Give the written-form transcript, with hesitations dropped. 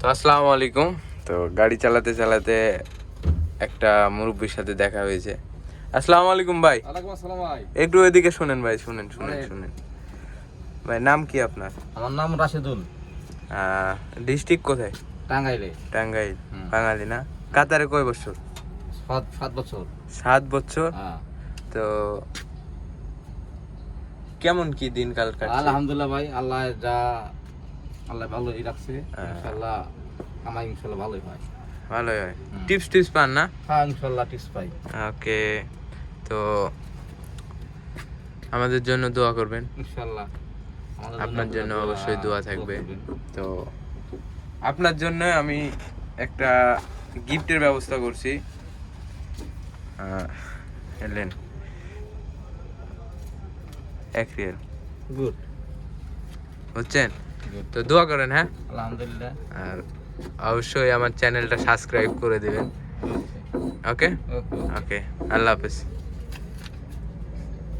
তো আসসালামু আলাইকুম। তো গাড়ি চালাতে চালাতে একটা মুরব্বির সাথে দেখা হয়েছে। আসসালামু আলাইকুম ভাই। ওয়ালাইকুম আসসালাম ভাই। একটু এদিকে শুনেন ভাই, শুনেন ভাই। নাম কি আপনার? আমার নাম রাশেদুল। ডিস্ট্রিক্ট কোথায়? টাঙ্গাইলে। টাঙ্গাইল। বাঙালি না? কাতারে কয় বছর? 7 বছর। 7 বছর। হ্যাঁ। তো কেমন কি দিনকাল কাটছে? আলহামদুলিল্লাহ ভাই, আল্লাহ ভালোই রাখছে। ইনশাআল্লাহ আমার ইনশাআল্লাহ ভালোই হয়। ভালোই হয়। টিপস পান না? হ্যাঁ ইনশাআল্লাহ টিপস পাই। ওকে। তো আমাদের জন্য দোয়া করবেন। ইনশাআল্লাহ আপনার জন্য অবশ্যই দোয়া থাকবে। তো আপনার জন্য আমি একটা গিফটের ব্যবস্থা করছি। এলেন 1 রিয়াল। গুড। বুঝছেন? তো দোয়া করেন। হ্যাঁ, আলহামদুলিল্লাহ। আর অবশ্যই আমার চ্যানেলটা সাবস্ক্রাইব করে দিবেন। ওকে ওকে। ওকে, আল্লাহ হাফেজ।